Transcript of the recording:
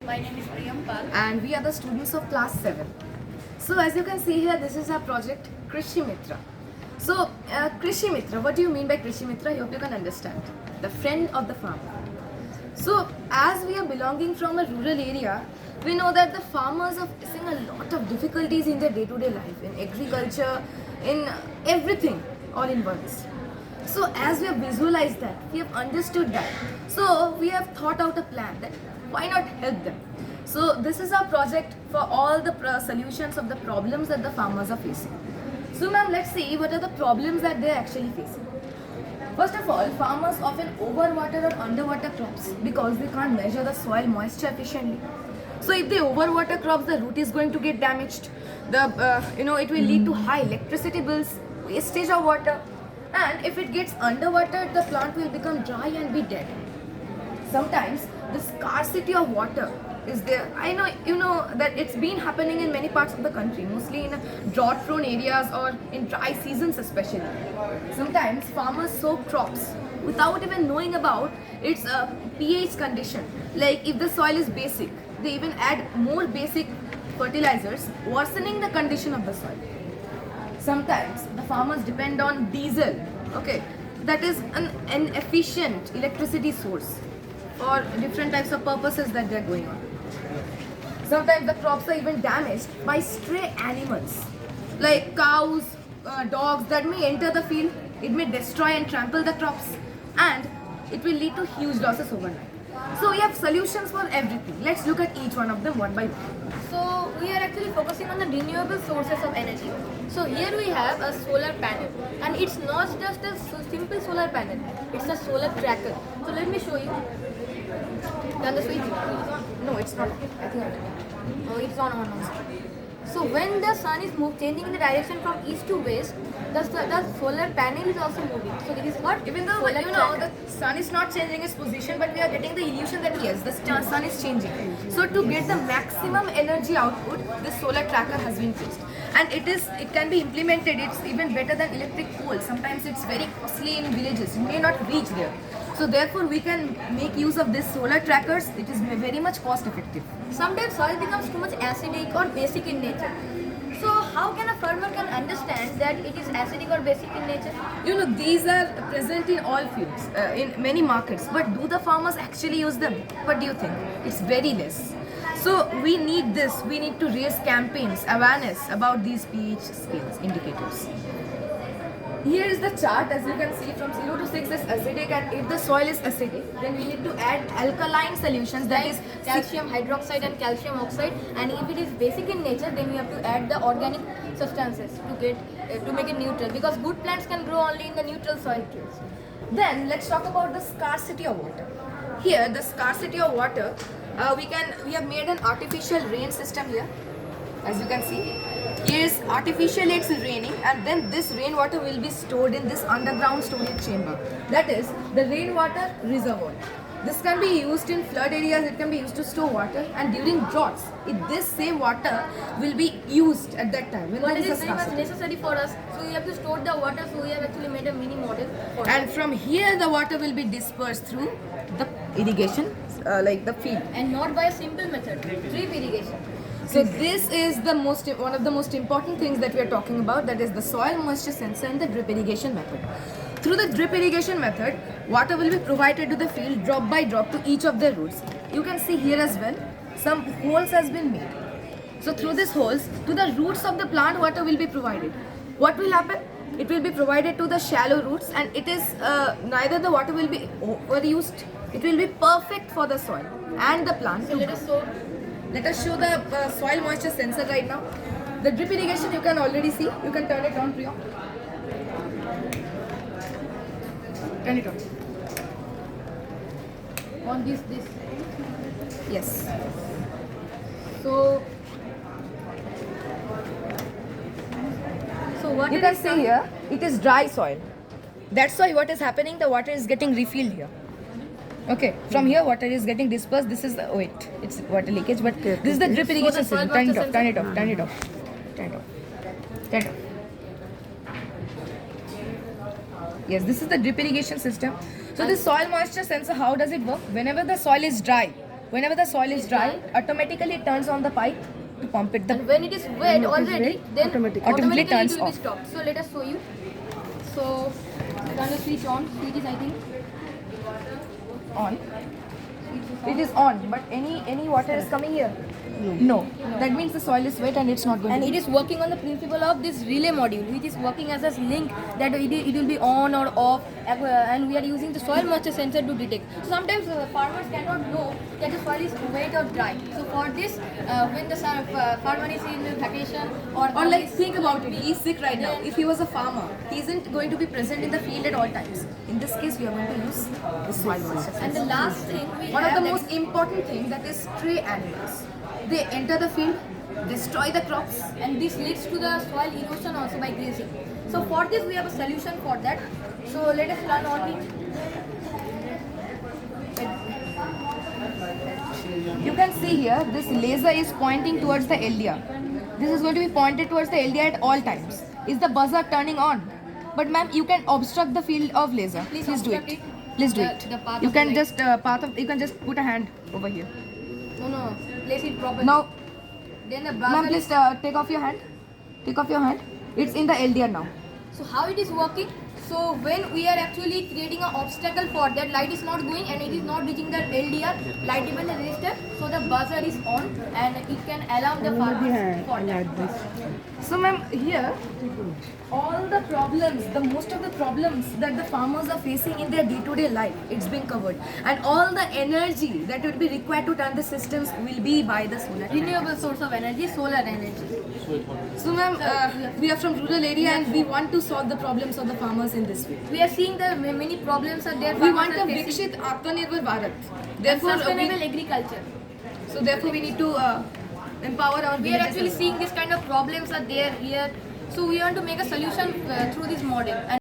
My name is Priyam Pal. And we are the students of class 7. So as you can see here, this is our project Krishi Mitra. So Krishi Mitra, what do you mean by Krishi Mitra? I hope you can understand. The friend of the farmer. So as we are belonging from a rural area, we know that the farmers are facing a lot of difficulties in their day-to-day life, in agriculture, in everything, all in once. So as we have visualized that, we have understood that. So we have thought out a plan that why not help them. So this is our project for all the solutions of the problems that the farmers are facing. So ma'am, let's see what are the problems that they are actually facing. First of all, farmers often overwater or underwater crops because they can't measure the soil moisture efficiently. So if they overwater crops, the root is going to get damaged. It will lead to high electricity bills, wastage of water, and if it gets underwatered, the plant will become dry and be dead. Sometimes the scarcity of water is there. I know you know that it's been happening in many parts of the country, mostly in drought prone areas or in dry seasons especially. Sometimes farmers sow crops without even knowing about its pH condition. Like if the soil is basic, they even add more basic fertilizers, worsening the condition of the soil. Sometimes the farmers depend on diesel, okay, that is an inefficient electricity source for different types of purposes that they're going on. Sometimes the crops are even damaged by stray animals like cows, dogs that may enter the field. It may destroy and trample the crops, and it will lead to huge losses overnight. So we have solutions for everything. Let's look at each one of them one by one. So we are actually focusing on the renewable sources of energy. So here we have a solar panel, and it's not just a simple solar panel, it's a solar tracker. So let me show you. Turn the switch. No, it's not. I think Oh, it's on. So when the sun is changing the direction from east to west, the solar panel is also moving. So this is what even though solar tracker. the sun is not changing its position, but we are getting the illusion that yes, the sun is changing. So to get the maximum energy output, this solar tracker has been placed, and it can be implemented. It's even better than electric poles. Sometimes it's very costly in villages. You may not reach there. So therefore, we can make use of this solar trackers. It is very much cost effective. Sometimes soil becomes too much acidic or basic in nature. So how can a farmer can understand that it is acidic or basic in nature? These are present in all fields, in many markets. But do the farmers actually use them? What do you think? It's very less. So we need this. We need to raise campaigns, awareness about these pH scales, indicators. Here is the chart. As you can see, from 0 to 6 is acidic, and if the soil is acidic, then we need to add alkaline solutions, that is calcium hydroxide and calcium oxide. And if it is basic in nature, then we have to add the organic substances to make it neutral, because good plants can grow only in the neutral soil. Then let's talk about the scarcity of water. Here, the scarcity of water, we have made an artificial rain system here. As you can see, here is artificially it's raining, and then this rainwater will be stored in this underground storage chamber. That is the rainwater reservoir. This can be used in flood areas, it can be used to store water, and during droughts, this same water will be used at that time. When But there it is is a very much scarcity. necessary for us. So we have to store the water. So we have actually made a mini model for And that. from here, the water will be dispersed through the irrigation, like the field. And not by a simple method, drip irrigation. So this is one of the most important things that we are talking about, that is the soil moisture sensor and the drip irrigation method. Through the drip irrigation method, water will be provided to the field drop by drop to each of the roots. You can see here as well, some holes has been made. So through these holes, to the roots of the plant, water will be provided. What will happen? It will be provided to the shallow roots, and it is neither the water will be overused. It will be perfect for the soil and the plant. So Let us show the soil moisture sensor right now. The drip irrigation you can already see. You can turn it on, Priya. Turn it on. on this. Yes. So what You can see here, it is dry soil. That's why what is happening, the water is getting refilled here. Okay, from here water is getting dispersed. This is the, it's water leakage, but this is the drip irrigation So the system. soil Turn it moisture off, turn it off, turn it off, turn it off, turn it off. Yes, this is the drip irrigation system. So the soil moisture sensor, how does it work? Whenever the soil is dry, Whenever the soil is dry, automatically it turns on the pipe to pump it. And when it is wet already, then automatically turns it will be off. stopped. So let us show you. So turn the switch on. Switch is I think On. It is on, but any water is coming here. No. That means the soil is wet and it's not going and to. it is working on the principle of this relay module, which is working as a link that it will be on or off, and we are using the soil moisture sensor to detect. So sometimes farmers cannot know that the soil is wet or dry. So for this, when the farmer is in vacation Or like think about it, he's sick right now. If he was a farmer, he isn't going to be present in the field at all times. In this case, we are going to use the soil moisture and the sensor. last thing we One of have the that most important thing that is stray animals. They enter the field, destroy the crops. and this leads to the soil erosion also by grazing. So for this we have a solution for that. So let us turn on it. You can see here, this laser is pointing towards the LDR. This is going to be pointed towards the LDR at all times. Is the buzzer turning on? But ma'am, you can obstruct the field of laser. Please do obstruct it. it. Please do The- it. the path You of can light. just you can just put a hand over here. No, place it properly. Now, Then the ma'am, buzzer please take off your hand. Take off your hand. It's in the LDR now. So how it is working? So when we are actually creating an obstacle for that, light is not going and it is not reaching the LDR, light dependent resistor, so the buzzer is on and it can alarm the farmer for that. So ma'am, here all the problems, the most of the problems that the farmers are facing in their day-to-day life, it's been covered, and all the energy that would be required to turn the systems will be by the solar panel. Renewable source of energy, solar energy. So ma'am, we are from rural area and we want to solve the problems of the farmers in this way. We are seeing the many problems are there. We farmers want a are facing. Vikshit Atmanirbhar Bharat. And Therefore, sustainable agriculture. so therefore we need to empower our We are villages actually as well. seeing this kind of problems are there here. So we want to make a solution through this model. And